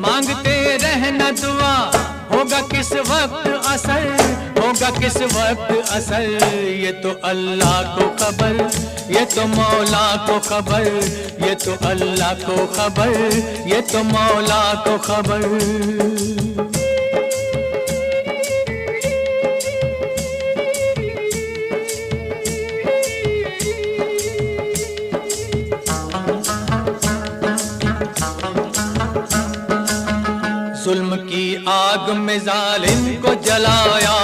मांगते रहना दुआ, होगा किस वक्त असर, होगा किस वक्त असर। ये तो अल्लाह को खबर, ये तो मौला को खबर, ये तो अल्लाह को खबर, ये तो मौला को खबर। जुल्म की आग में जालिम को जलाया,